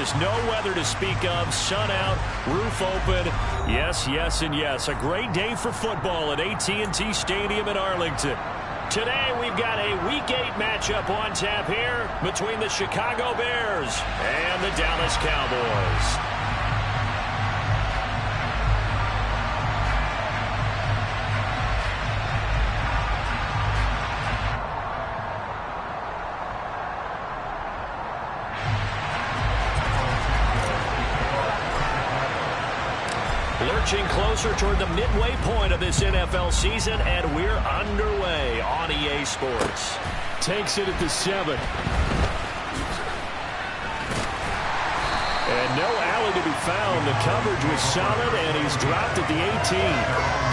Just no weather to speak of. Sun out, roof open. Yes, yes, and yes. A great day for football at AT&T Stadium in Arlington. Today we've got a Week 8 matchup on tap here between the Chicago Bears and the Dallas Cowboys. Lurching closer toward the midway point of this NFL season, and we're underway on EA Sports. Takes it at the 7. And no alley to be found. The coverage was solid, and he's dropped at the 18.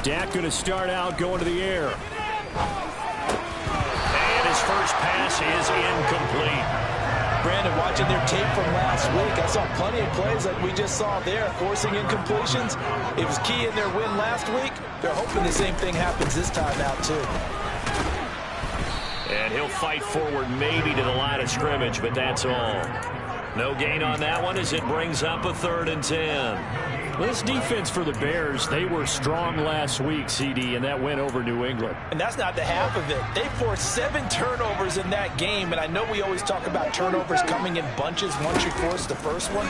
Dak going to start out going to the air. And his first pass is incomplete. Brandon, watching their tape from last week, I saw plenty of plays like we just saw there, forcing incompletions. It was key in their win last week. They're hoping the same thing happens this time out, too. And he'll fight forward maybe to the line of scrimmage, but that's all. No gain on that one as it brings up a 3rd and 10. Well, this defense for the Bears, they were strong last week, CD, and that went over New England. And that's not the half of it. They forced 7 turnovers in that game, and I know we always talk about turnovers coming in bunches once you force the first one,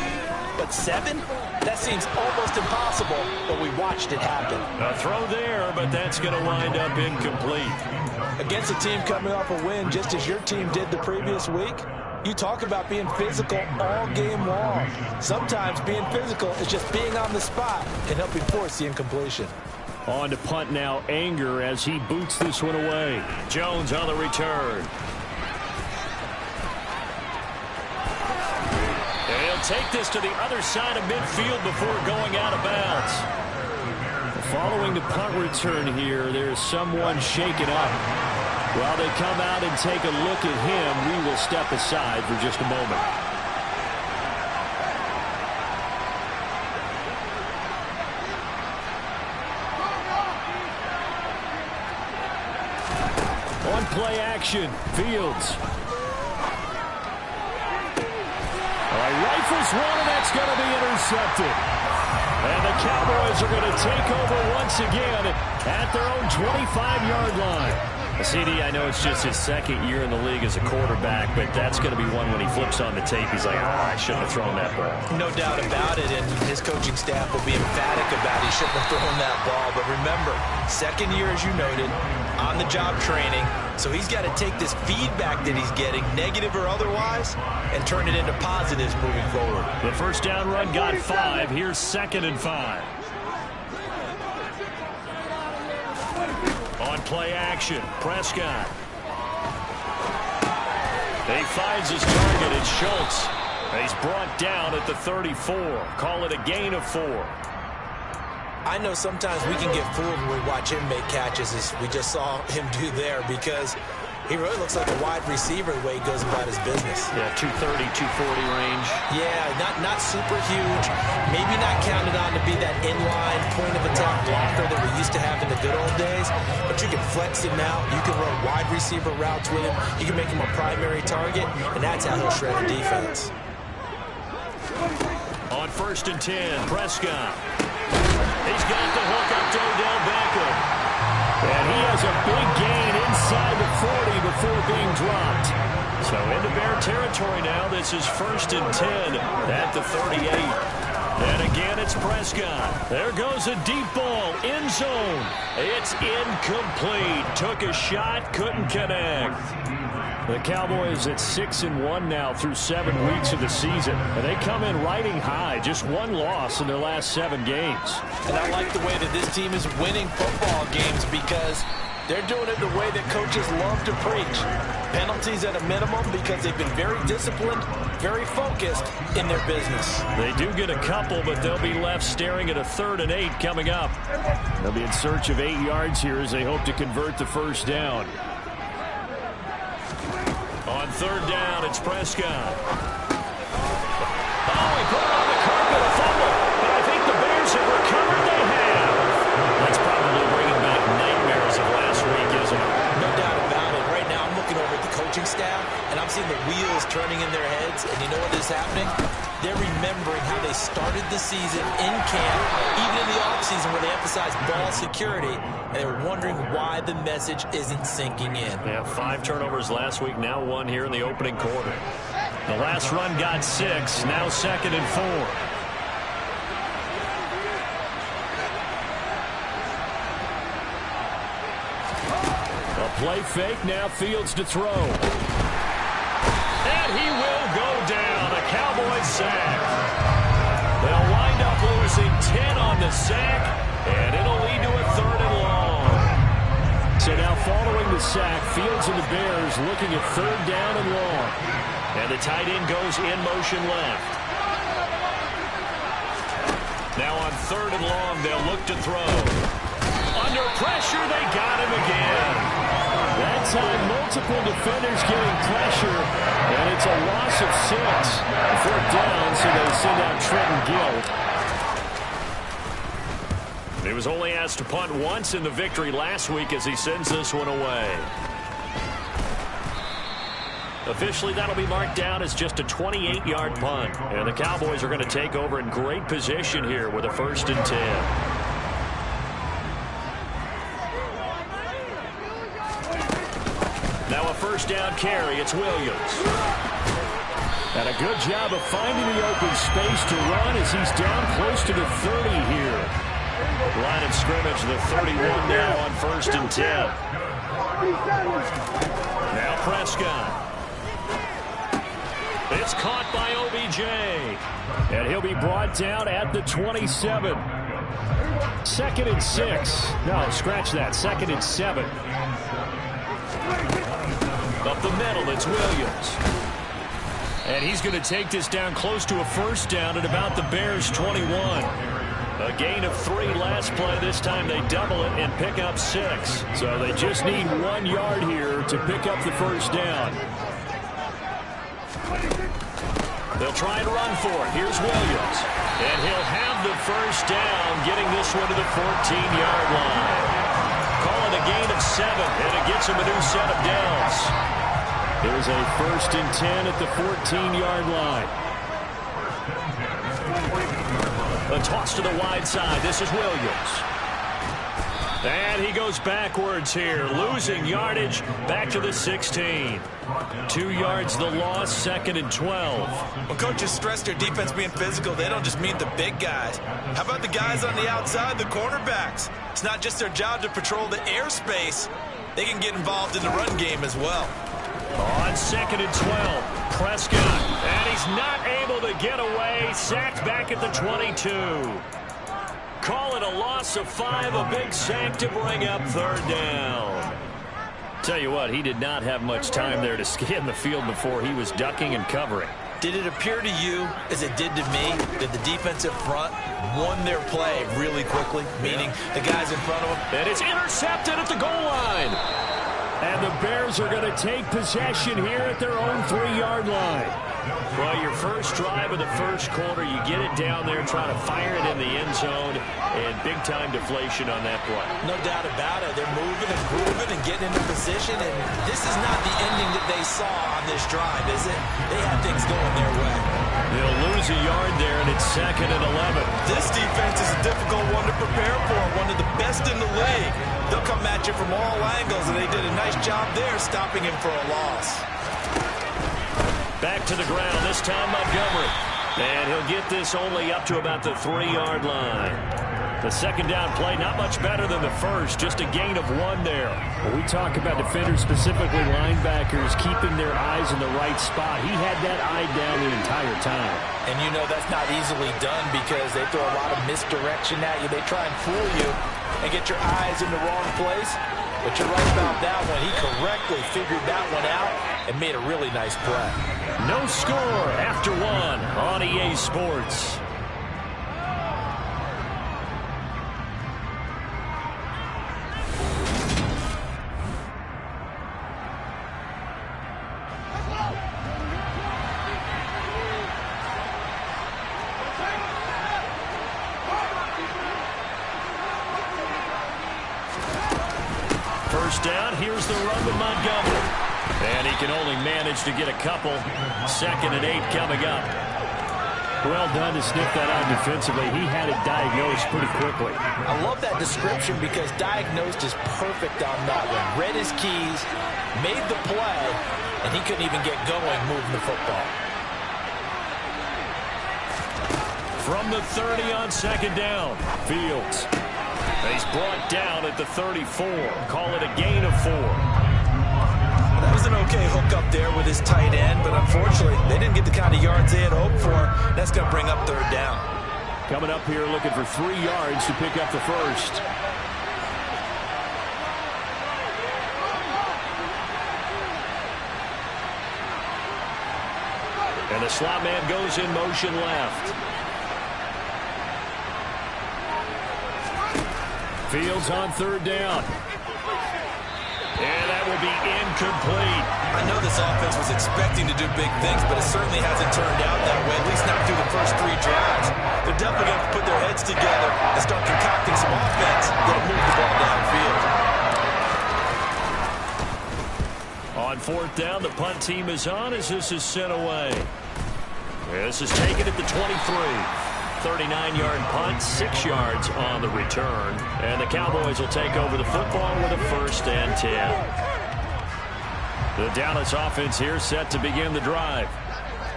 but 7? That seems almost impossible, but we watched it happen. A throw there, but that's going to wind up incomplete. Against a team coming off a win just as your team did the previous week, you talk about being physical all game long. Sometimes being physical is just being on the spot and helping force the incompletion. On to punt now, Anger as he boots this one away. Jones on the return. And he'll take this to the other side of midfield before going out of bounds. Following the punt return here, there's someone shaken up. While they come out and take a look at him, we will step aside for just a moment. On play action, Fields. All right, rifles one, and that's going to be intercepted. And the Cowboys are going to take over once again at their own 25-yard line. CD, I know it's just his 2nd year in the league as a quarterback, but that's going to be one when he flips on the tape. He's like, I shouldn't have thrown that ball. No doubt about it, and his coaching staff will be emphatic about he shouldn't have thrown that ball. But remember, 2nd year, as you noted, on-the-job training, so he's got to take this feedback that he's getting, negative or otherwise, and turn it into positives moving forward. The first down run got 5. Here's 2nd and 5. On play action, Prescott. He finds his target, it's Schultz. He's brought down at the 34. Call it a gain of 4. I know sometimes we can get fooled when we watch him make catches, as we just saw him do there, because he really looks like a wide receiver the way he goes about his business. Yeah, 230, 240 range. Yeah, not super huge. Maybe not counted on to be that inline point-of-attack blocker that we used to have in the good old days, but you can flex him out. You can run wide receiver routes with him. You can make him a primary target, and that's how he'll shred the defense. On 1st and 10, Prescott. He's got the hook up to Odell Beckham. And he has a big gain inside the 40 before being dropped. So into Bear territory now. This is 1st and 10 at the 38. And again, it's Prescott. There goes a deep ball, end zone. It's incomplete. Took a shot, couldn't connect. The Cowboys at 6-1 now through 7 weeks of the season. And they come in riding high. Just 1 loss in their last 7 games. And I like the way that this team is winning football games because they're doing it the way that coaches love to preach. Penalties at a minimum because they've been very disciplined, very focused in their business. They do get a couple, but they'll be left staring at a 3rd and 8 coming up. They'll be in search of 8 yards here as they hope to convert the first down. On third down, it's Prescott. Oh, he put it on the carpet, a fumble. But I think the Bears have recovered. They have. That's probably bringing back nightmares of last week, isn't it? No doubt about it. Right now I'm looking over at the coaching staff, and I'm seeing the wheels turning in their heads. And you know what is happening? They're remembering how they started the season in camp, even in the offseason where they emphasized ball security, and they were wondering why the message isn't sinking in. Yeah, 5 turnovers last week, now 1 here in the opening quarter. The last run got 6, now 2nd and 4. A play fake, now Fields to throw. And he will go down, a Cowboys sack. They'll wind up losing 10 on the sack, and it'll lead to a 3rd and long. So now following the sack, Fields and the Bears looking at 3rd down and long. And the tight end goes in motion left. Now on 3rd and long, they'll look to throw. Under pressure, they got him again. That time, multiple defenders getting pressure, and it's a loss of 6. 4th down, so they send out Trenton Gill. He was only asked to punt once in the victory last week as he sends this one away. Officially, that'll be marked down as just a 28-yard punt. And the Cowboys are going to take over in great position here with a 1st and 10. Now a 1st down carry. It's Williams. And a good job of finding the open space to run as he's down close to the 30 here. Line of scrimmage, the 31 now on 1st and 10. Now Prescott. It's caught by OBJ. And he'll be brought down at the 27. 2nd and 6. No, scratch that. 2nd and 7. Up the middle, it's Williams. And he's going to take this down close to a 1st down at about the Bears' 21. A gain of 3 last play. This time they double it and pick up 6. So they just need 1 yard here to pick up the 1st down. They'll try and run for it. Here's Williams. And he'll have the 1st down, getting this one to the 14-yard line. Call it a gain of 7, and it gets him a new set of downs. There's a 1st and 10 at the 14-yard line. A toss to the wide side. This is Williams. And he goes backwards here, losing yardage back to the 16. 2 yards the loss, 2nd and 12. When coaches stress their defense being physical, they don't just mean the big guys. How about the guys on the outside, the cornerbacks? It's not just their job to patrol the airspace. They can get involved in the run game as well. On 2nd and 12, Prescott. And he's not able to get away, sacked back at the 22. Call it a loss of 5, a big sack to bring up 3rd down. Tell you what, he did not have much time there to scan the field before he was ducking and covering. Did it appear to you, as it did to me, that the defensive front won their play really quickly, meaning the guys in front of them? And it's intercepted at the goal line. And the Bears are going to take possession here at their own 3-yard line. Well, your first drive of the 1st quarter, you get it down there, try to fire it in the end zone, and big-time deflation on that play. No doubt about it. They're moving and grooving and getting into position, and this is not the ending that they saw on this drive, is it? They had things going their way. They'll lose a yard there, and it's 2nd and 11. This defense is a difficult one to prepare for, one of the best in the league. They'll come at you from all angles, and they did a nice job there stopping him for a loss. Back to the ground, this time Montgomery. And he'll get this only up to about the 3-yard line. The 2nd down play, not much better than the first, just a gain of 1 there. When we talk about defenders, specifically linebackers, keeping their eyes in the right spot, he had that eye down the entire time. And you know that's not easily done because they throw a lot of misdirection at you. They try and fool you and get your eyes in the wrong place. But you're right about that one. He correctly figured that one out and made a really nice play. No score after 1 on EA Sports. first down. Here's the run with Montgomery. And he can only manage to get a couple. 2nd and 8 coming up. Well done to sniff that out defensively. He had it diagnosed pretty quickly. I love that description because diagnosed is perfect on that one. Read his keys, made the play, and he couldn't even get going moving the football. From the 30 on 2nd down, Fields. He's brought down at the 34. Call it a gain of 4. That was an okay hook up there with his tight end, but unfortunately, they didn't get the kind of yards they had hoped for. That's going to bring up 3rd down. Coming up here looking for 3 yards to pick up the first. And the slot man goes in motion left. Fields on 3rd down. And that will be incomplete. I know this offense was expecting to do big things, but it certainly hasn't turned out that way, at least not through the first 3 drives. They're definitely going to put their heads together and start concocting some offense that'll move the ball downfield. On 4th down, the punt team is on as this is sent away. This is taken at the 23. 39-yard punt, 6 yards on the return. And the Cowboys will take over the football with a 1st and 10. The Dallas offense here set to begin the drive.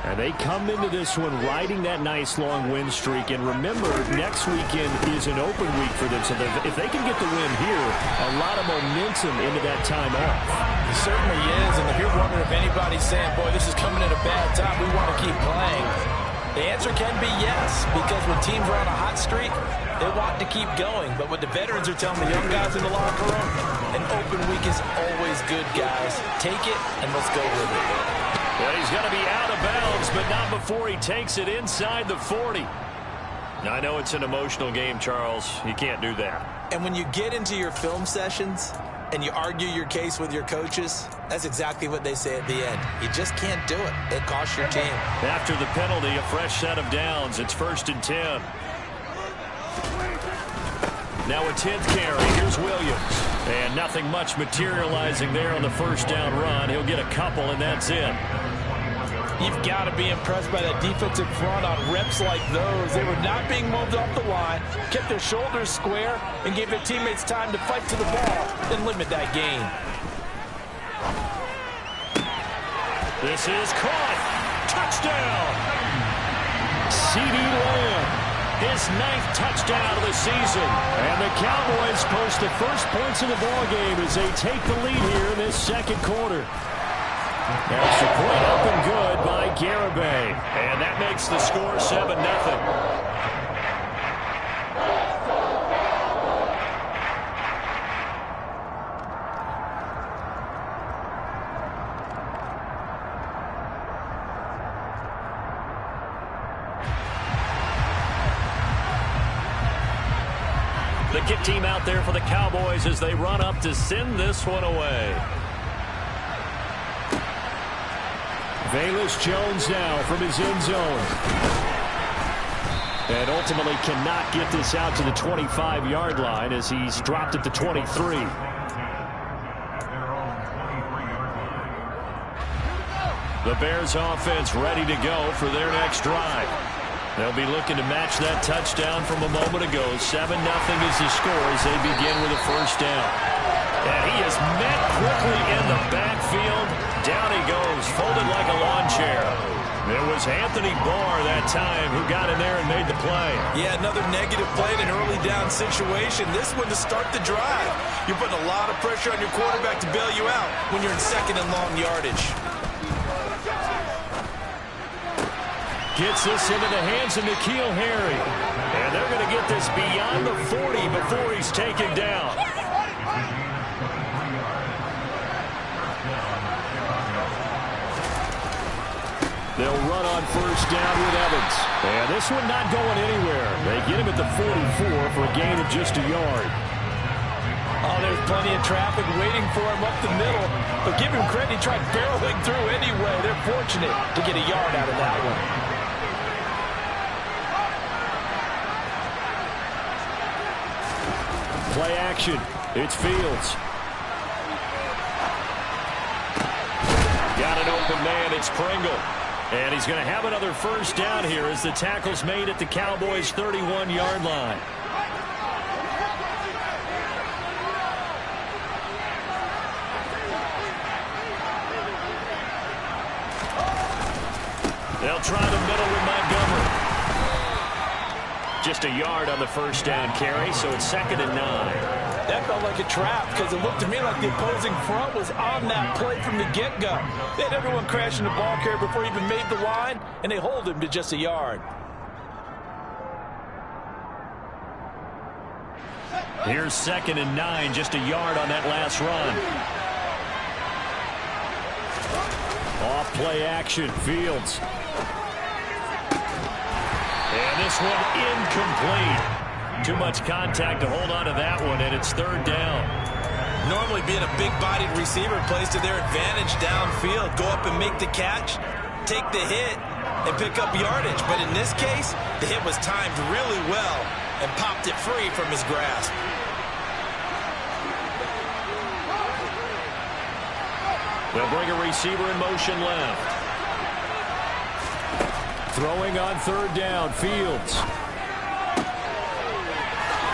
And they come into this one riding that nice long win streak. And remember, next weekend is an open week for them. So if they can get the win here, a lot of momentum into that time off. It certainly is. And if you're wondering if anybody's saying, boy, this is coming at a bad time, we want to keep playing, the answer can be yes, because when teams are on a hot streak, they want to keep going. But what the veterans are telling the young guys in the locker room, an open week is always good, guys. Take it, and let's go with it. Well, he's going to be out of bounds, but not before he takes it inside the 40. Now, I know it's an emotional game, Charles. You can't do that. And when you get into your film sessions and you argue your case with your coaches, that's exactly what they say at the end. You just can't do it. It costs your team. After the penalty, a fresh set of downs. It's 1st and 10. Now a 10th carry. Here's Williams. And nothing much materializing there on the 1st down run. He'll get a couple, and that's it. You've got to be impressed by that defensive front on reps like those. They were not being moved off the line, kept their shoulders square, and gave their teammates time to fight to the ball and limit that gain. This is caught. Touchdown. CeeDee Lamb, his 9th touchdown of the season. And the Cowboys post the first points of the ballgame as they take the lead here in this 2nd quarter. Extra point up and good by Garibay. And that makes the score 7-0. The kick team out there for the Cowboys as they run up to send this one away. Velus Jones now from his end zone. And ultimately cannot get this out to the 25-yard line as he's dropped at the 23. The Bears offense ready to go for their next drive. They'll be looking to match that touchdown from a moment ago. 7-0 is the score as they begin with a 1st down. And he is met quickly in the backfield. Down he goes, folded like a lawn chair. It was Anthony Barr that time who got in there and made the play. Yeah, another negative play in an early down situation. This one to start the drive. You're putting a lot of pressure on your quarterback to bail you out when you're in 2nd and long yardage. Gets this into the hands of N'Keal Harry. And they're going to get this beyond the 40 before he's taken down. They'll run on 1st down with Evans. And this one not going anywhere. They get him at the 44 for a gain of just a yard. Oh, there's plenty of traffic waiting for him up the middle. But give him credit, he tried barreling through anyway. They're fortunate to get a yard out of that one. Play action. It's Fields. open man, it's Pringle. And he's going to have another first down here as the tackle's made at the Cowboys' 31-yard line. They'll try the middle with Montgomery. Just a yard on the first down carry, so it's 2nd and 9. That felt like a trap because it looked to me like the opposing front was on that play from the get-go. They had everyone crashing the ball carrier before he even made the line, and they hold him to just a yard. Here's 2nd and 9, just a yard on that last run. Off play action, Fields. And this one incomplete. Too much contact to hold on to that one, and it's 3rd down. Normally being a big-bodied receiver plays to their advantage downfield. Go up and make the catch, take the hit, and pick up yardage. But in this case, the hit was timed really well and popped it free from his grasp. They'll bring a receiver in motion left. Throwing on 3rd down, Fields.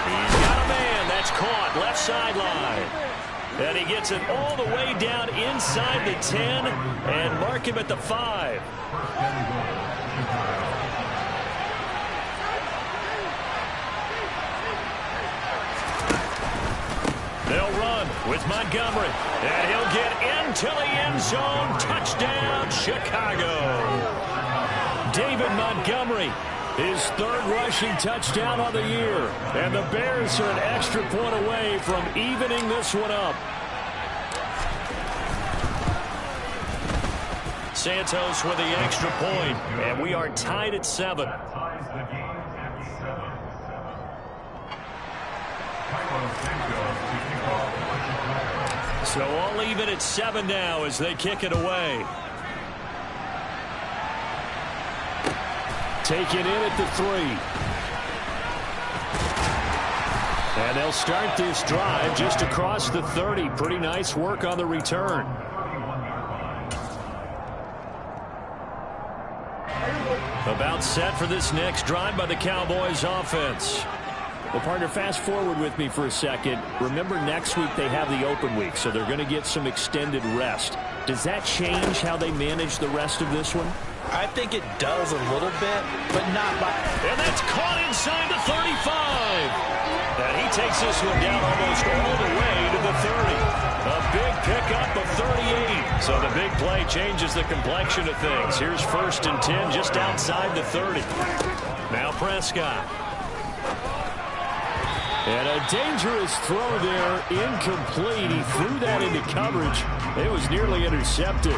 He's got a man. That's caught left sideline. And he gets it all the way down inside the 10 and mark him at the 5. They'll run with Montgomery. And he'll get into the end zone. Touchdown, Chicago. David Montgomery, his 3rd rushing touchdown on the year. And the Bears are an extra point away from evening this one up. Santos with the extra point, and we are tied at 7. So all even at 7 now as they kick it away. Taken in at the 3. And they'll start this drive just across the 30. Pretty nice work on the return. About set for this next drive by the Cowboys offense. Well, partner, fast forward with me for a second. Remember, next week they have the open week, so they're going to get some extended rest. Does that change how they manage the rest of this one? I think it does a little bit, but not by... And that's caught inside the 35. And he takes this one down almost all the way to the 30. A big pickup of 38. So the big play changes the complexion of things. Here's 1st and 10 just outside the 30. Now Prescott. And a dangerous throw there, incomplete. He threw that into coverage. It was nearly intercepted.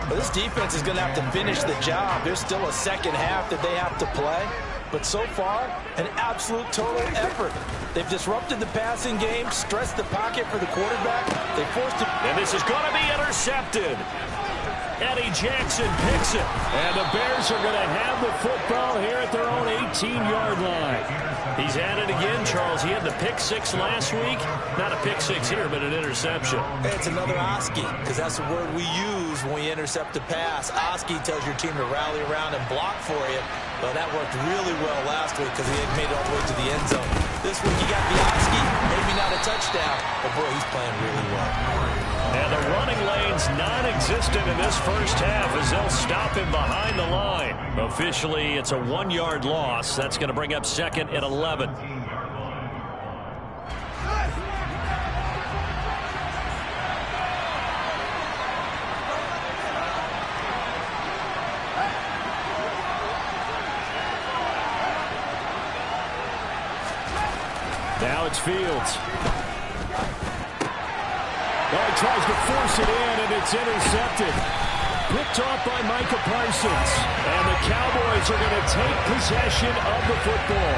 Well, this defense is going to have to finish the job. There's still a second half that they have to play. But so far, an absolute total effort. They've disrupted the passing game, stressed the pocket for the quarterback. They forced it. And this is going to be intercepted. Eddie Jackson picks it. And the Bears are going to have the football here at their own 18-yard line. He's at it again, Charles. He had the pick 6 last week. Not a pick 6 here, but an interception. It's another Oski, because that's the word we use when we intercept a pass. Oski tells your team to rally around and block for you. Well, that worked really well last week because he had made it all the way to the end zone. This week he got the Oski, maybe not a touchdown, but boy, he's playing really well. And the running lane's non-existent in this first half as they'll stop him behind the line. Officially, it's a 1-yard loss. That's going to bring up 2nd and 11. Now it's Fields. Oh, he tries to force it in, and it's intercepted. Picked off by Micah Parsons. And the Cowboys are going to take possession of the football.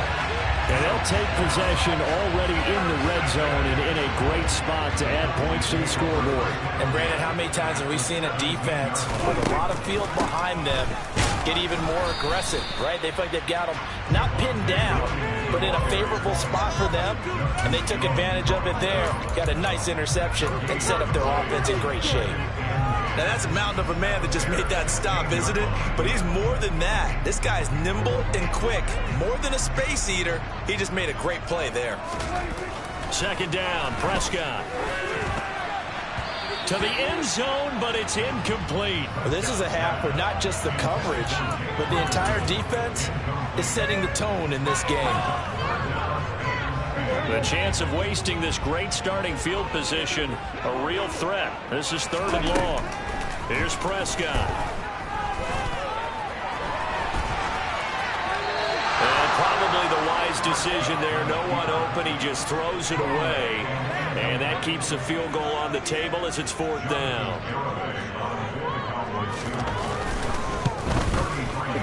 And they'll take possession already in the red zone and in a great spot to add points to the scoreboard. And, Brandon, how many times have we seen a defense with a lot of field behind them get even more aggressive, right? They feel like they've got them not pinned down, but in a favorable spot for them, and they took advantage of it there. Got a nice interception and set up their offense in great shape. Now, that's a mountain of a man that just made that stop, isn't it? But he's more than that. This guy's nimble and quick. More than a space eater. He just made a great play there. Second down, Prescott. To the end zone, but it's incomplete. Well, this is a half where not just the coverage, but the entire defense is setting the tone in this game. The chance of wasting this great starting field position, a real threat. This is 3rd and long. Here's Prescott. And probably the wise decision there. No one open. He just throws it away. And that keeps the field goal on the table as it's 4th down.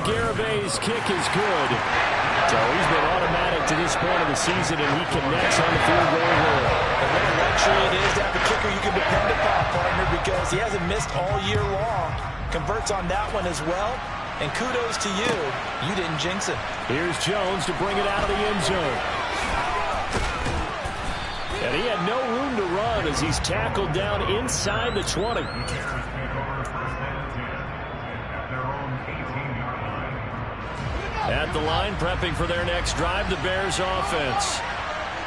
Garabay's kick is good. So he's been automatic to this point of the season, and he connects on the field goal here. And what a luxury it is to have a kicker you can depend upon, partner, because he hasn't missed all year long. Converts on that one as well. And kudos to you. You didn't jinx him. Here's Jones to bring it out of the end zone. And he had no room to run as he's tackled down inside the 20. At the line, prepping for their next drive, the Bears offense.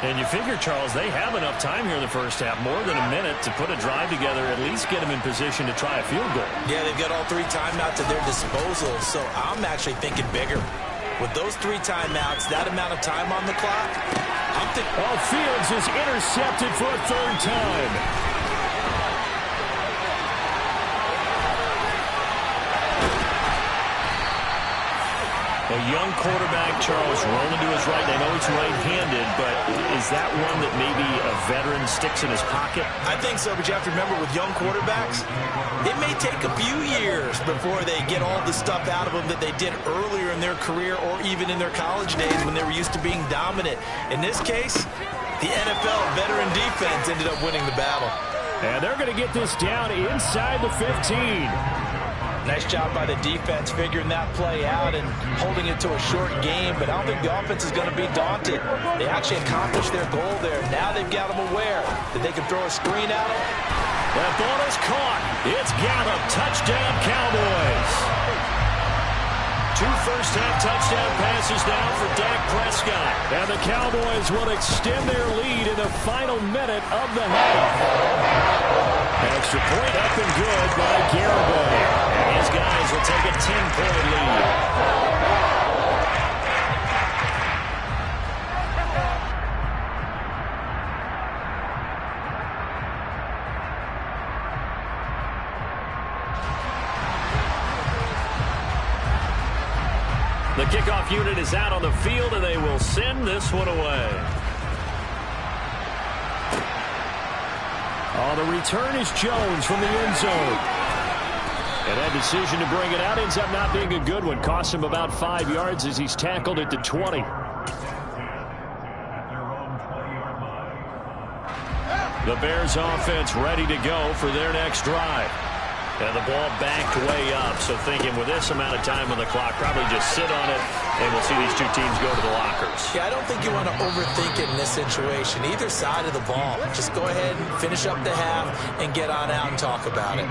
And you figure, Charles, they have enough time here in the first half, more than a minute, to put a drive together, at least get them in position to try a field goal. Yeah, they've got all 3 timeouts at their disposal, so I'm actually thinking bigger. With those 3 timeouts, that amount of time on the clock, I'm thinking... Oh, Fields is intercepted for a 3rd time. A young quarterback, Charles, rolling to his right. I know he's right-handed, but is that one that maybe a veteran sticks in his pocket? I think so, but you have to remember with young quarterbacks, it may take a few years before they get all the stuff out of them that they did earlier in their career or even in their college days when they were used to being dominant. In this case, the NFL veteran defense ended up winning the battle. And they're going to get this down inside the 15. Nice job by the defense figuring that play out and holding it to a short game, but I don't think the offense is going to be daunted. They actually accomplished their goal there. Now they've got them aware that they can throw a screen at them. That ball is caught. It's Gallup. Touchdown, Cowboys. 2 first-half touchdown passes now for Dak Prescott. And the Cowboys will extend their lead in the final minute of the half. Extra point up and good by Garibay. And his guys will take a 10-point lead. The kickoff unit is out on the field, and they will send this one away. Oh, the return is Jones from the end zone. And that decision to bring it out ends up not being a good one. Costs him about 5 yards as he's tackled at the 20. The Bears offense ready to go for their next drive. And the ball backed way up, so thinking with this amount of time on the clock, probably just sit on it, and we'll see these 2 teams go to the lockers. Yeah, I don't think you want to overthink it in this situation. Either side of the ball. Just go ahead and finish up the half and get on out and talk about it.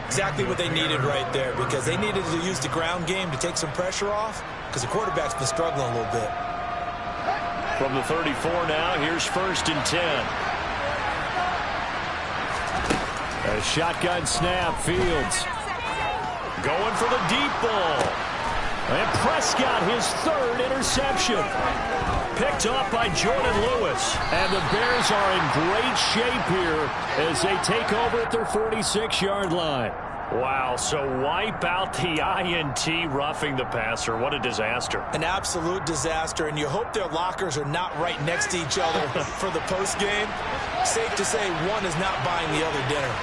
Exactly what they needed right there, because they needed to use the ground game to take some pressure off, because the quarterback's been struggling a little bit. From the 34 now, here's 1st and 10. A shotgun snap, Fields. Going for the deep ball. And Prescott, his 3rd interception. Picked off by Jordan Lewis. And the Bears are in great shape here as they take over at their 46-yard line. Wow, so wipe out the INT, roughing the passer. What a disaster. An absolute disaster, and you hope their lockers are not right next to each other for the postgame. Safe to say one is not buying the other dinner.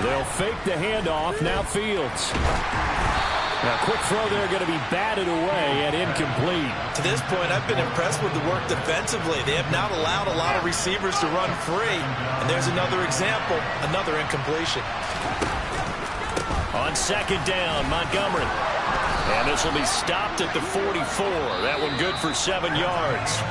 They'll fake the handoff. Now Fields. Now, quick throw there going to be batted away and incomplete. To this point, I've been impressed with the work defensively. They have not allowed a lot of receivers to run free. And there's another example, another incompletion. On 2nd down, Montgomery. And this will be stopped at the 44. That one good for 7 yards.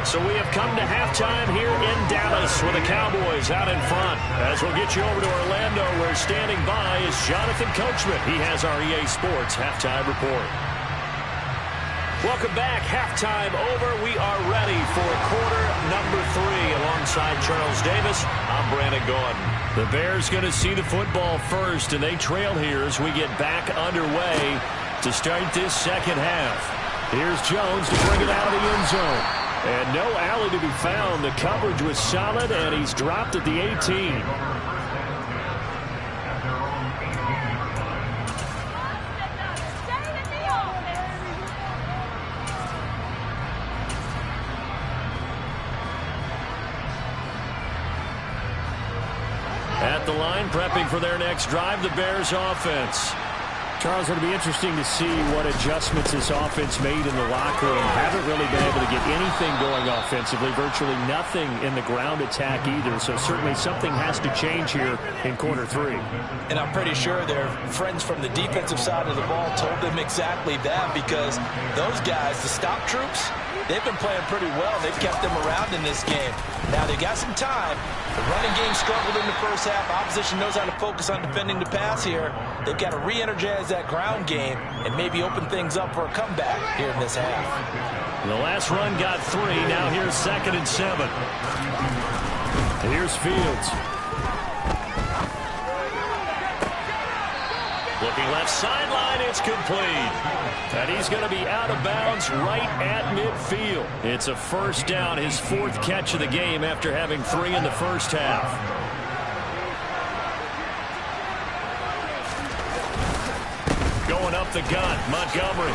So we have come to halftime here in Dallas with the Cowboys out in front. As we'll get you over to Orlando, where standing by is Jonathan Coachman. He has our EA Sports halftime report. Welcome back. Halftime over. We are ready for quarter number 3. Alongside Charles Davis, I'm Brandon Gaudin. The Bears going to see the football first, and they trail here as we get back underway to start this second half. Here's Jones to bring it out of the end zone. And no alley to be found. The coverage was solid, and he's dropped at the 18. At the line, prepping for their next drive, the Bears offense. Charles, it'll be interesting to see what adjustments this offense made in the locker room. Haven't really been able to get anything going offensively, virtually nothing in the ground attack either. So certainly something has to change here in quarter 3. And I'm pretty sure their friends from the defensive side of the ball told them exactly that, because those guys, the stop troops, they've been playing pretty well. They've kept them around in this game. Now, they got some time. The running game struggled in the first half. Opposition knows how to focus on defending the pass here. They've got to re-energize that ground game and maybe open things up for a comeback here in this half. The last run got 3. Now here's 2nd and 7. Here's Fields. Looking left sideline, it's complete. And he's going to be out of bounds right at midfield. It's a first down, his 4th catch of the game after having 3 in the first half. Going up the gut, Montgomery.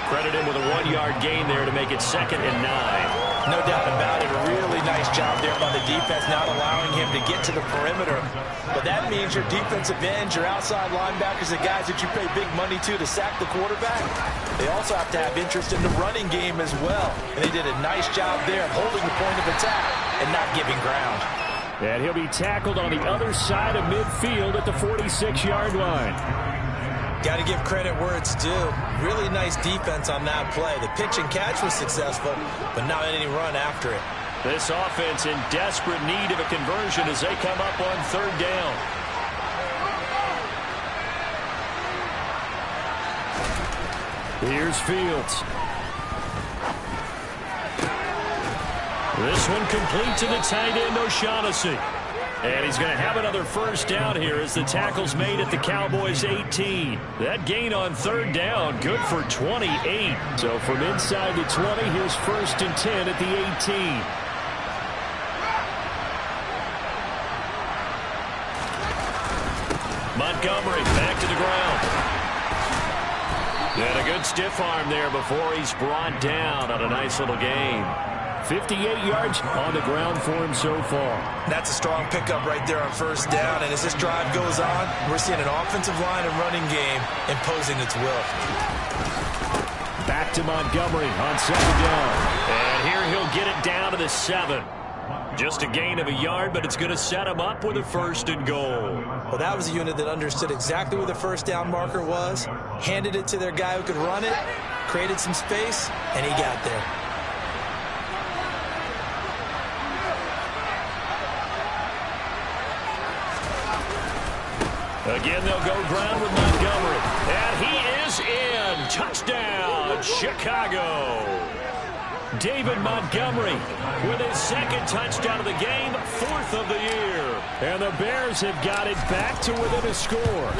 Credit him with a 1-yard gain there to make it 2nd and 9. No doubt about it. A really nice job there by the defense, not allowing him to get to the perimeter. But that means your defensive ends, your outside linebackers, the guys that you pay big money to sack the quarterback, they also have to have interest in the running game as well. And they did a nice job there of holding the point of attack and not giving ground. And he'll be tackled on the other side of midfield at the 46-yard line. Got to give credit where it's due. Really nice defense on that play. The pitch and catch was successful, but not any run after it. This offense in desperate need of a conversion as they come up on 3rd down. Here's Fields. This one complete to the tight end, O'Shaughnessy. And he's going to have another first down here as the tackle's made at the Cowboys' 18. That gain on 3rd down, good for 28. So from inside the 20, here's 1st and 10 at the 18. Montgomery back to the ground. And a good stiff arm there before he's brought down on a nice little gain. 58 yards on the ground for him so far. That's a strong pickup right there on 1st down. And as this drive goes on, we're seeing an offensive line and running game imposing its will. Back to Montgomery on 2nd down. And here he'll get it down to the 7. Just a gain of a yard, but it's going to set him up with a 1st and goal. Well, that was a unit that understood exactly where the 1st down marker was, handed it to their guy who could run it, created some space, and he got there. Again, they'll go ground with Montgomery. And he is in. Touchdown, Chicago. David Montgomery with his 2nd touchdown of the game, 4th of the year. And the Bears have got it back to within a score.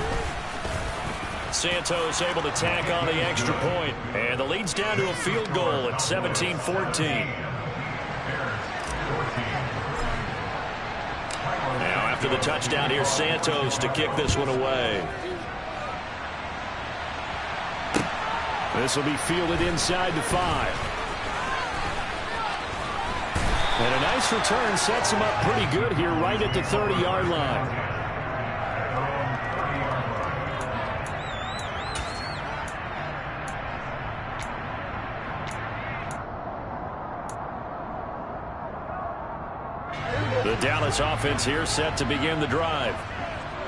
Santos able to tack on the extra point. And the lead's down to a field goal at 17-14. After the touchdown, here's Santos to kick this one away. This will be fielded inside the 5. And a nice return sets him up pretty good here right at the 30-yard line. The Dallas offense here set to begin the drive.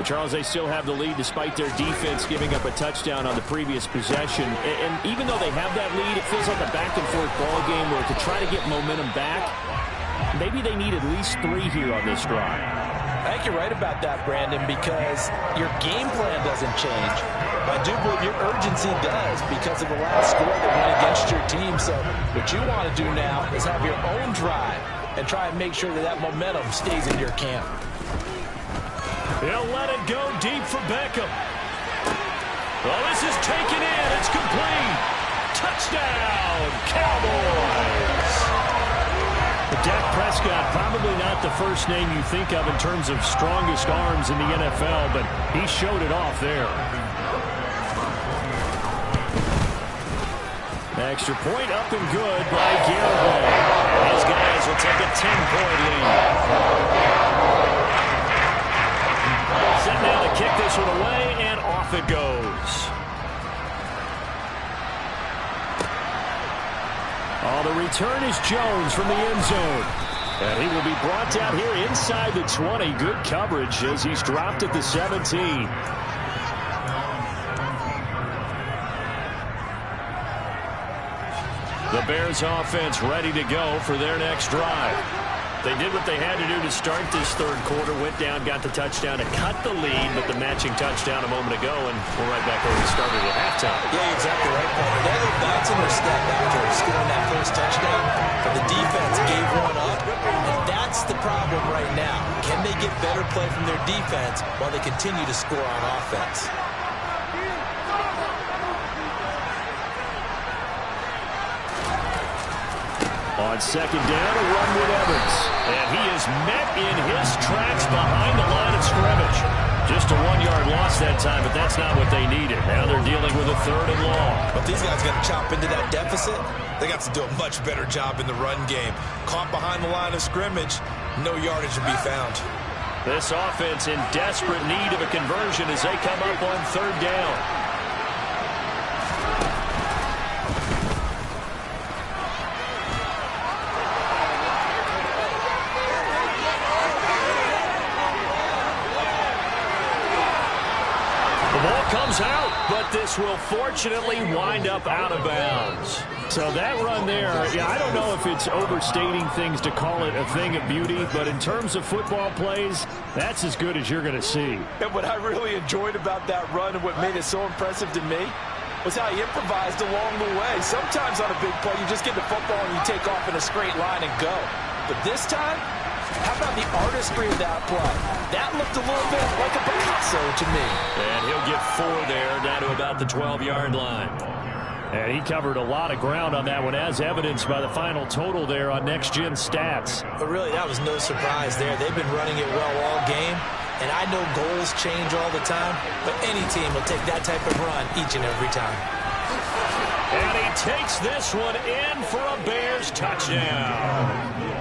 But Charles, they still have the lead despite their defense giving up a touchdown on the previous possession. And even though they have that lead, it feels like a back-and-forth ball game where to try to get momentum back, maybe they need at least 3 here on this drive. I think you're right about that, Brandon, because your game plan doesn't change. I do believe your urgency does because of the last score that went against your team. So what you want to do now is have your own drive and try and make sure that that momentum stays in your camp. He'll let it go deep for Beckham. Well, this is taken in. It's complete. Touchdown, Cowboys. Dak Prescott, probably not the first name you think of in terms of strongest arms in the NFL, but he showed it off there. Extra point up and good by Garibay. His guys will take a 10-point lead. Set now to kick this one away, and off it goes. Oh, the return is Jones from the end zone. And he will be brought down here inside the 20. Good coverage as he's dropped at the 17. The Bears offense ready to go for their next drive. They did what they had to do to start this third quarter. Went down, got the touchdown to cut the lead, but the matching touchdown a moment ago, and we're right back where we started at halftime. Yeah, exactly right, Paul. They're bouncing their step after scoring that first touchdown, but the defense gave one up, and that's the problem right now. Can they get better play from their defense while they continue to score on offense? On second down, a run with Evans. And he is met in his tracks behind the line of scrimmage. Just a 1-yard loss that time, but that's not what they needed. Now they're dealing with a 3rd and long. But these guys got to chop into that deficit. They got to do a much better job in the run game. Caught behind the line of scrimmage, no yardage to be found. This offense in desperate need of a conversion as they come up on 3rd down. Comes out, but this will fortunately wind up out of bounds. So that run there, yeah, I don't know if it's overstating things to call it a thing of beauty, but in terms of football plays, that's as good as you're going to see. And what I really enjoyed about that run and what made it so impressive to me was how he improvised along the way. Sometimes on a big play, you just get the football and you take off in a straight line and go. But this time, how about the artistry of that play? That looked a little bit like a Picasso to me. And he'll get 4 there, down to about the 12-yard line. And he covered a lot of ground on that one, as evidenced by the final total there on Next Gen Stats. But really, that was no surprise there. They've been running it well all game. And I know goals change all the time, but any team will take that type of run each and every time. And he takes this one in for a Bears touchdown.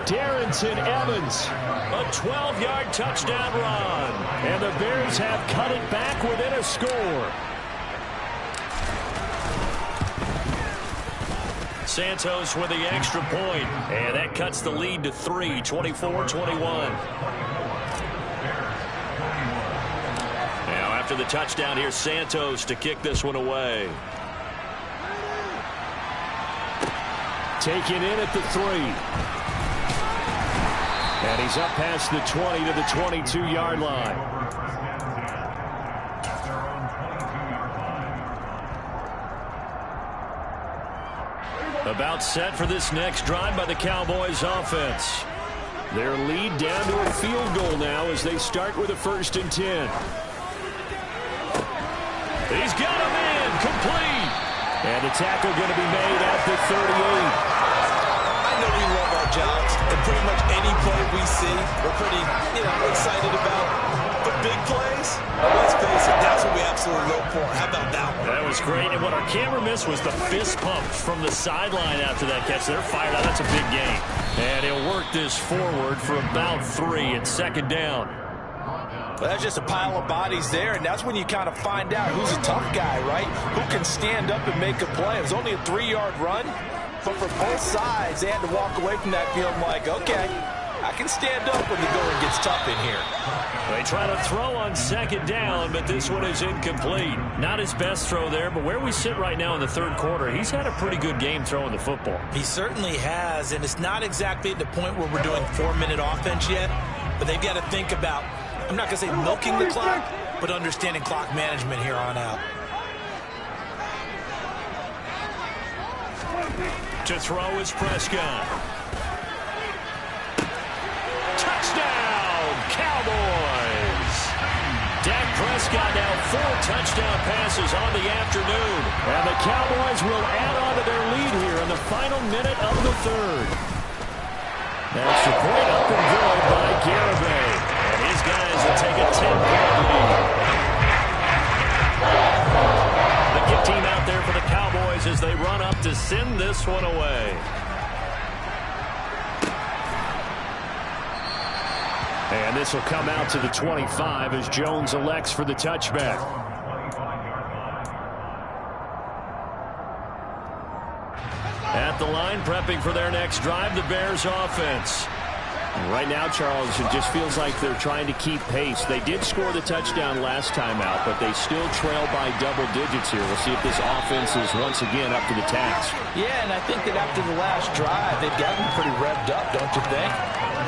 Darrington Evans, a 12-yard touchdown run. And the Bears have cut it back within a score. Santos with the extra point. And that cuts the lead to 3, 24-21. Now after the touchdown, here's Santos to kick this one away. Taken in at the 3. And he's up past the 20 to the 22-yard line. About set for this next drive by the Cowboys offense. Their lead down to a field goal now as they start with a 1st and 10. He's got him in, complete. And the tackle going to be made at the 38. I know we love our jobs, and pretty much any play we see, we're pretty, excited about. But big plays, let's face it, that's what we absolutely look for. How about that one? That was great, and what our camera missed was the fist pump from the sideline after that catch. They're fired out. That's a big gain. And he'll work this forward for about 3 at 2nd down. Well, that's just a pile of bodies there, and that's when you kind of find out who's a tough guy, right? Who can stand up and make a play. It was only a 3-yard run. But for both sides, they had to walk away from that feeling like, okay, I can stand up when the going gets tough in here. They try to throw on second down, but this one is incomplete. Not his best throw there, but where we sit right now in the third quarter, he's had a pretty good game throwing the football. He certainly has, and it's not exactly at the point where we're doing 4-minute offense yet, but they've got to think about, I'm not going to say milking the clock, but understanding clock management here on out. To throw is Prescott. Touchdown, Cowboys! Dak Prescott now 4 touchdown passes on the afternoon. And the Cowboys will add on to their lead here in the final minute of the third. Extra point up and good by Garibay. And his guys will take a 10-point lead. The gift team out there for the Cowboys as they run up to send this one away. And this will come out to the 25 as Jones elects for the touchback. At the line, prepping for their next drive, the Bears offense. Right now, Charles, it just feels like they're trying to keep pace. They did score the touchdown last time out, but they still trail by double digits here. We'll see if this offense is once again up to the task. Yeah, and I think that after the last drive, they've gotten pretty revved up, don't you think?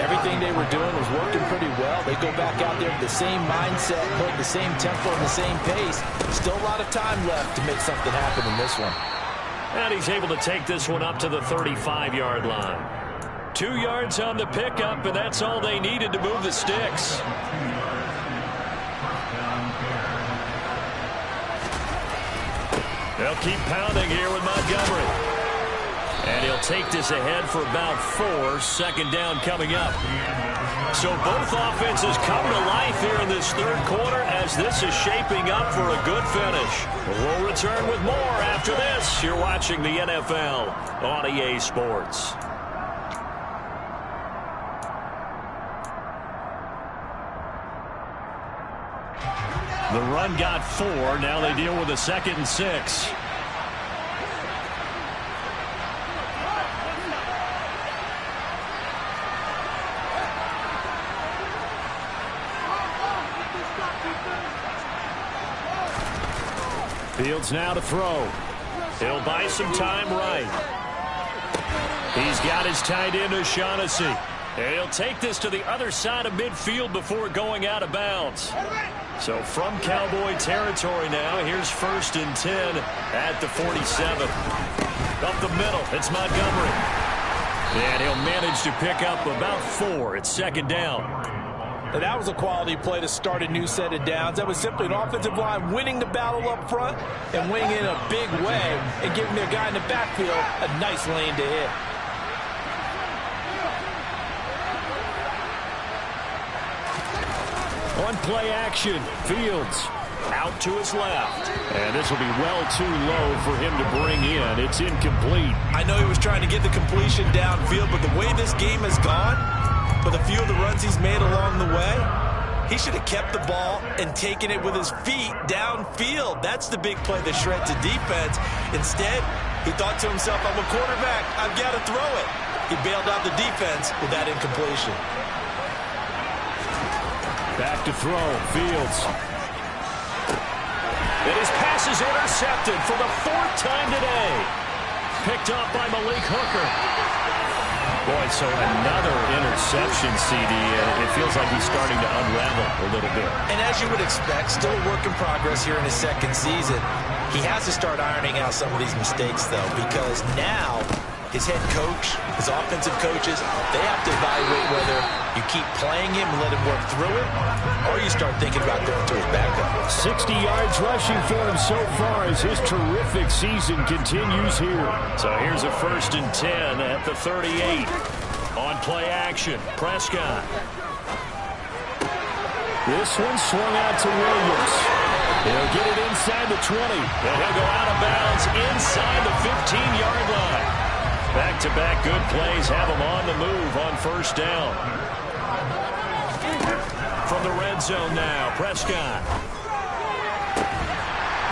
Everything they were doing was working pretty well. They go back out there with the same mindset, putting the same tempo and the same pace. Still a lot of time left to make something happen in this one. And he's able to take this one up to the 35-yard line. 2 yards on the pickup, and that's all they needed to move the sticks. They'll keep pounding here with Montgomery. And he'll take this ahead for about 4. Second down coming up. So both offenses come to life here in this third quarter as this is shaping up for a good finish. We'll return with more after this. You're watching the NFL on EA Sports. The run got 4. Now they deal with a 2nd and 6. Fields now to throw. He'll buy some time right. He's got his tight end O'Shaughnessy. And he'll take this to the other side of midfield before going out of bounds. So from Cowboy territory now, here's 1st and 10 at the 47. Up the middle, it's Montgomery. And he'll manage to pick up about 4. It's 2nd down. And that was a quality play to start a new set of downs. That was simply an offensive line winning the battle up front and winning in a big way and giving their guy in the backfield a nice lane to hit. On play action, Fields out to his left. And this will be well too low for him to bring in. It's incomplete. I know he was trying to get the completion downfield, but the way this game has gone, with a few of the runs he's made along the way, he should have kept the ball and taken it with his feet downfield. That's the big play that shreds the defense. Instead, he thought to himself, I'm a quarterback, I've got to throw it. He bailed out the defense with that incompletion. Back to throw, Fields. And his pass is intercepted for the 4th time today. Picked off by Malik Hooker. Boy, so another interception, CD, and it feels like he's starting to unravel a little bit. And as you would expect, still a work in progress here in his 2nd season. He has to start ironing out some of these mistakes, though, because now his head coach, his offensive coaches, they have to evaluate whether you keep playing him and let him work through it, or you start thinking about going to his backup. 60 yards rushing for him so far as his terrific season continues here. So here's a 1st and 10 at the 38. On play action, Prescott. This one swung out to Williams. He'll get it inside the 20, and he'll go out of bounds inside the 15-yard line. Back-to-back good plays have him on the move on 1st down. From the red zone now, Prescott.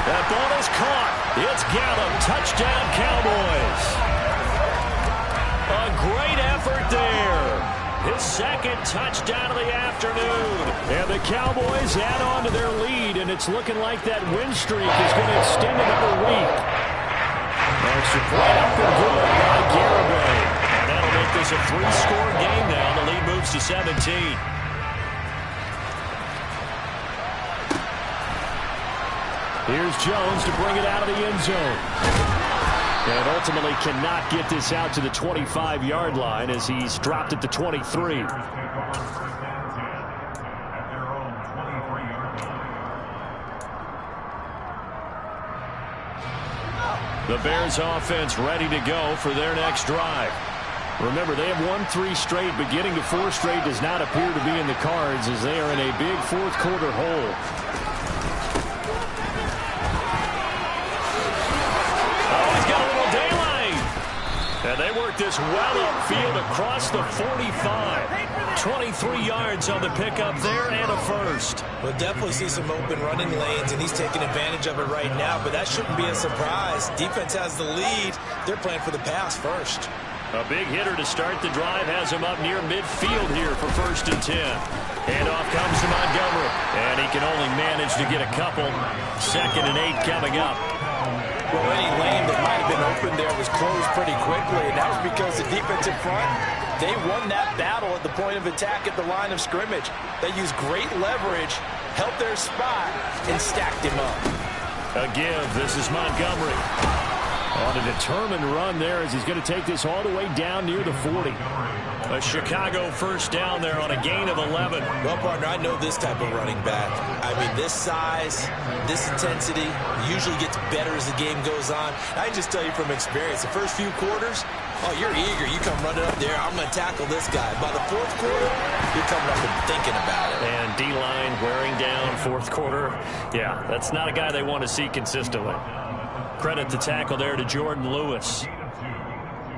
That ball is caught. It's Gallup. Touchdown, Cowboys. A great effort there. his second touchdown of the afternoon. And the Cowboys add on to their lead, and it's looking like that win streak is going to extend another week. Extra point up and good by Garibay. And that'll make this a 3-score game now. The lead moves to 17. Here's Jones to bring it out of the end zone. And ultimately cannot get this out to the 25-yard line as he's dropped at the 23. The Bears offense ready to go for their next drive. Remember, they have won 3 straight, but getting to 4 straight does not appear to be in the cards as they are in a big fourth-quarter hole. And they work this well upfield across the 45. 23 yards on the pickup there and a first. We'll definitely see some open running lanes, and he's taking advantage of it right now, but that shouldn't be a surprise. Defense has the lead. They're playing for the pass first. A big hitter to start the drive has him up near midfield here for 1st and 10. Handoff comes to Montgomery, and he can only manage to get a couple. 2nd and 8 coming up. Well, any lane that might have been open there was closed pretty quickly, and that was because the defense in front, they won that battle at the point of attack at the line of scrimmage. They used great leverage, held their spot, and stacked him up. A give. This is Montgomery. On a determined run there as he's going to take this all the way down near the 40. A Chicago first down there on a gain of 11. Well, partner, I know this type of running back. I mean, this size, this intensity usually gets better as the game goes on. I just tell you from experience, the first few quarters, oh, you're eager. You come running up there, I'm going to tackle this guy. By the 4th quarter, you're coming up and thinking about it. And D-line wearing down 4th quarter. Yeah, that's not a guy they want to see consistently. Credit the tackle there to Jordan Lewis.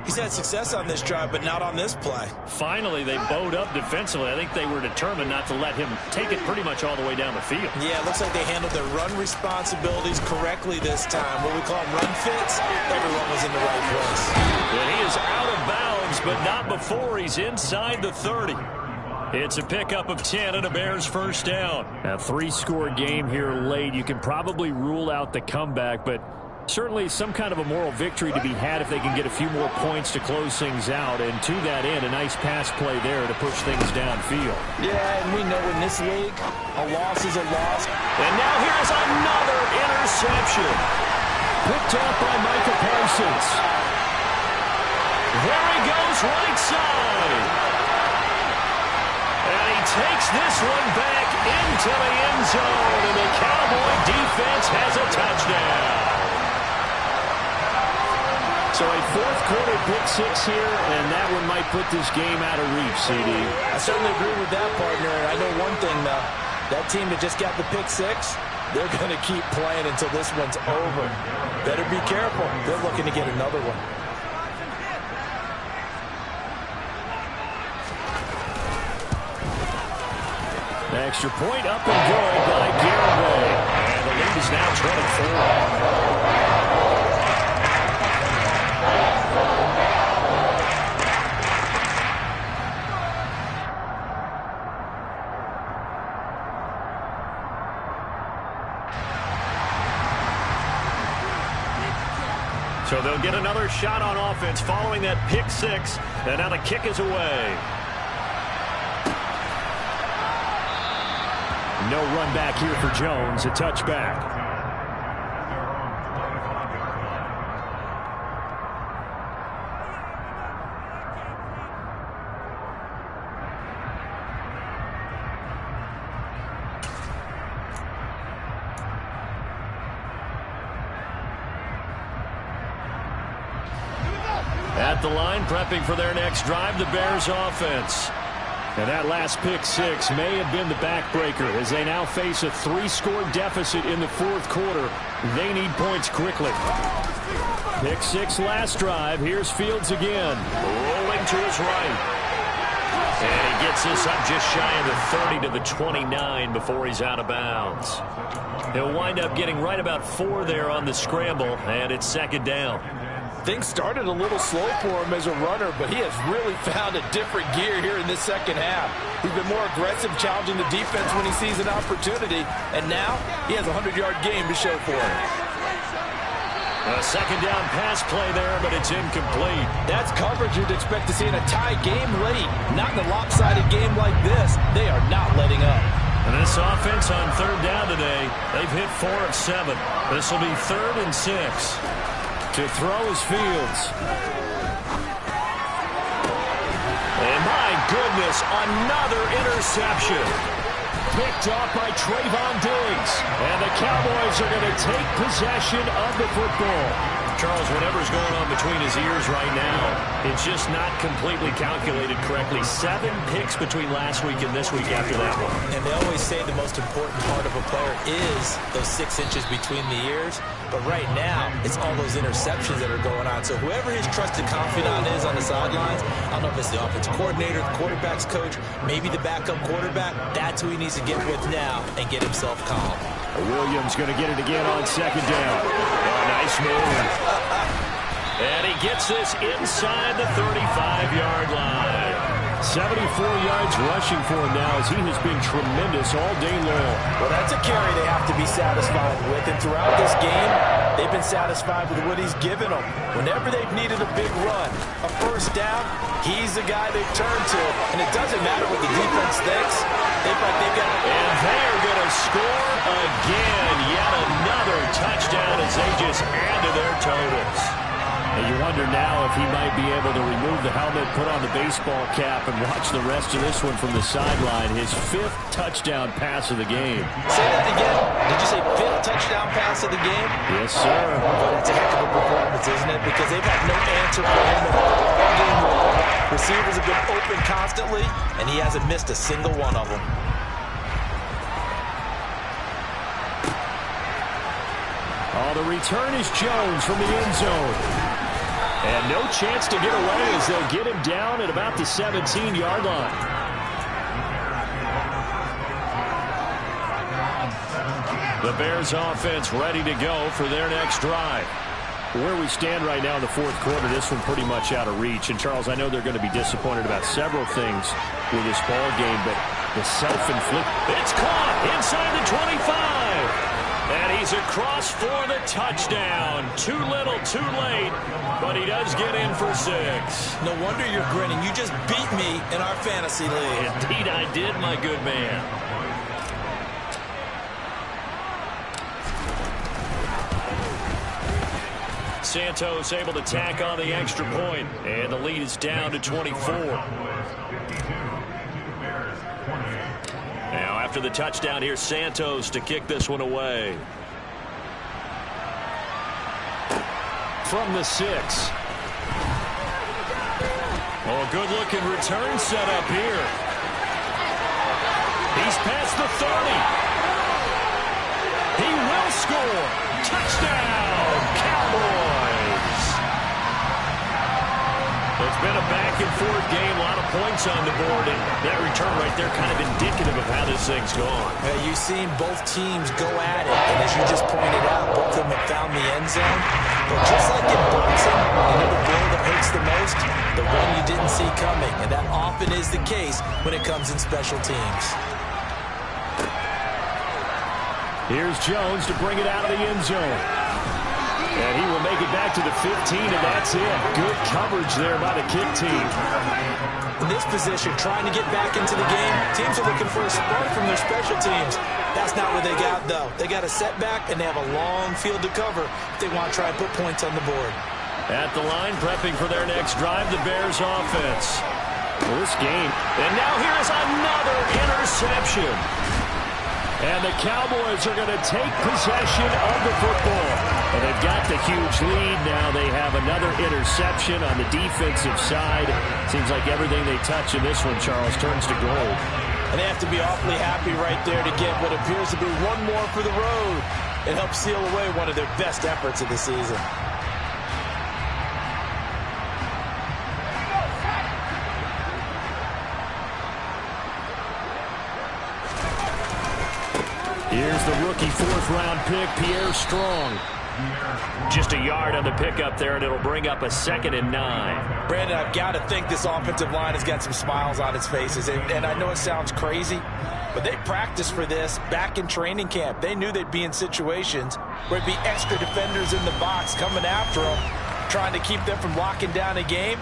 He's had success on this drive, but not on this play. Finally, they bowed up defensively. I think they were determined not to let him take it pretty much all the way down the field. Yeah, it looks like they handled their run responsibilities correctly this time. What we call run fits, everyone was in the right place. And he is out of bounds, but not before he's inside the 30. It's a pickup of 10 and a Bears first down. A 3-score game here late. You can probably rule out the comeback, but certainly some kind of a moral victory to be had if they can get a few more points to close things out. And to that end, a nice pass play there to push things downfield. Yeah, and we know in this league, a loss is a loss. And now here's another interception. Picked up by Micah Parsons. There he goes right side. And he takes this one back into the end zone. And the Cowboy defense has a touchdown. So a 4th-quarter pick-6 here, and that one might put this game out of reach, CD. I certainly agree with that, partner. I know one thing, though. That team that just got the pick-6, they're going to keep playing until this one's over. Better be careful. They're looking to get another one. Extra point up and good by Garibay. And the lead is now 24. So they'll get another shot on offense following that pick-6, and now the kick is away. No run back here for Jones, a touchback. At the line, prepping for their next drive, the Bears offense. And that last pick-6 may have been the backbreaker as they now face a 3-score deficit in the 4th quarter. They need points quickly. Pick-6 last drive. Here's Fields again. Rolling to his right. And he gets this up just shy of the 30 to the 29 before he's out of bounds. He'll wind up getting right about 4 there on the scramble, and it's 2nd down. Things started a little slow for him as a runner, but he has really found a different gear here in this second half. He's been more aggressive, challenging the defense when he sees an opportunity, and now he has a 100-yard game to show for it. A second down pass play there, but it's incomplete. That's coverage you'd expect to see in a tie game late. Not in a lopsided game like this. They are not letting up. And this offense on third down today, they've hit 4 of 7. This will be 3rd and 6. To throw is Fields. And my goodness, another interception. Picked off by Trayvon Diggs. And the Cowboys are going to take possession of the football. Charles, whatever's going on between his ears right now, it's just not completely calculated correctly. 7 picks between last week and this week after that one. And they always say the most important part of a player is those 6 inches between the ears. But right now, it's all those interceptions that are going on. So whoever his trusted confidant is on the sidelines, I don't know if it's the offensive coordinator, the quarterback's coach, maybe the backup quarterback, that's who he needs to get with now and get himself calm. Williams going to get it again on second down. Oh, nice move. And he gets this inside the 35-yard line. 74 yards rushing for him now as he has been tremendous all day long. Well, that's a carry they have to be satisfied with. And throughout this game, they've been satisfied with what he's given them. Whenever they've needed a big run, a first down, he's the guy they've turned to. And it doesn't matter what the defense thinks. They've got. And they are going to score again. Yet another touchdown as they just add to their totals. And you wonder now if he might be able to remove the helmet, put on the baseball cap, and watch the rest of this one from the sideline. His 5th touchdown pass of the game. Say that again. Did you say 5th touchdown pass of the game? Yes, sir. But it's a heck of a performance, isn't it? Because they've had no answer for him all game long. Receivers have been open constantly, and he hasn't missed a single one of them. Oh, the return is Jones from the end zone. And no chance to get away as they'll get him down at about the 17-yard line. The Bears offense ready to go for their next drive. Where we stand right now in the 4th quarter, this one pretty much out of reach. And, Charles, I know they're going to be disappointed about several things with this ball game, but the self-inflicted... It's caught inside the 25. And he's across for the touchdown. Too little, too late, but he does get in for 6. No wonder you're grinning. You just beat me in our fantasy league. Indeed I did, my good man. Santos able to tack on the extra point, and the lead is down to 24. Now, after the touchdown, here's Santos to kick this one away. From the 6. Oh, good-looking return set up here. He's past the 30. He will score. Touchdown, Cowboys. It's been a back-and-forth game, a lot of points on the board, and that return right there kind of indicative of how this thing's gone. You've seen both teams go at it, and as you just pointed out, both of them have found the end zone. But just like in boxing, the blow that hurts the most, the one you didn't see coming, and that often is the case when it comes in special teams. Here's Jones to bring it out of the end zone. And he will make it back to the 15, and that's it. Good coverage there by the kick team. In this position, trying to get back into the game, teams are looking for a spark from their special teams. That's not what they got, though. They got a setback, and they have a long field to cover if they want to try and put points on the board. At the line, prepping for their next drive, the Bears offense. Well, this game. And now here is another interception. And the Cowboys are going to take possession of the football. And they've got the huge lead. Now they have another interception on the defensive side. Seems like everything they touch in this one, Charles, turns to gold. And they have to be awfully happy right there to get what appears to be one more for the road. It helps seal away one of their best efforts of the season. Here's the rookie 4th-round pick, Pierre Strong. Just a yard on the pickup there, and it'll bring up a 2nd and 9. Brandon, I've got to think this offensive line has got some smiles on its faces. And I know it sounds crazy, but they practiced for this back in training camp. They knew they'd be in situations where it'd be extra defenders in the box coming after them, trying to keep them from locking down a game.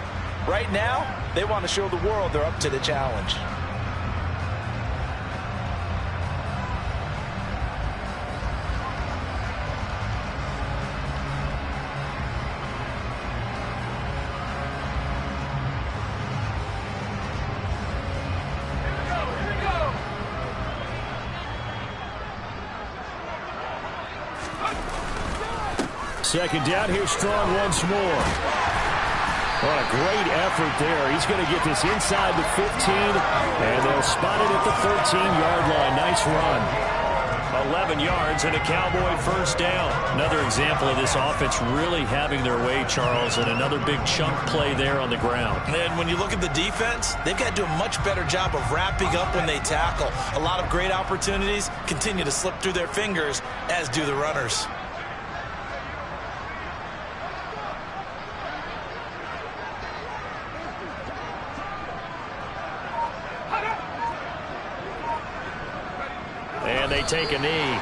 Right now, they want to show the world they're up to the challenge. Second down, here's Strong once more. What a great effort there. He's going to get this inside the 15, and they'll spot it at the 13-yard line. Nice run. 11 yards and a Cowboy first down. Another example of this offense really having their way, Charles, and another big chunk play there on the ground. And when you look at the defense, they've got to do a much better job of wrapping up when they tackle. A lot of great opportunities continue to slip through their fingers, as do the runners. And they take a knee.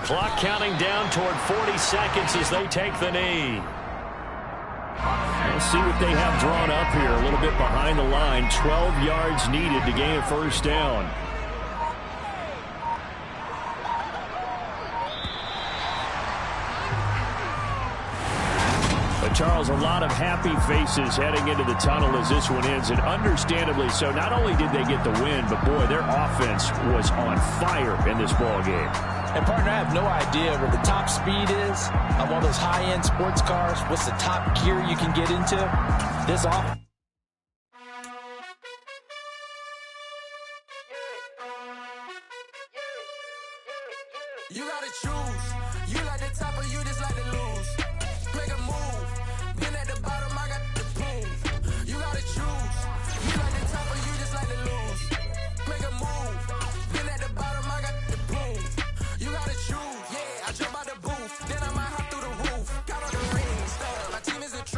Clock counting down toward 40 seconds as they take the knee. Let's see what they have drawn up here. A little bit behind the line. 12 yards needed to gain a first down. But Charles, a lot of happy faces heading into the tunnel as this one ends, and understandably so. Not only did they get the win, but boy, their offense was on fire in this ball game. And, partner, I have no idea where the top speed is on one of those high-end sports cars. What's the top gear you can get into? This off. You gotta choose. You like the top or you just like the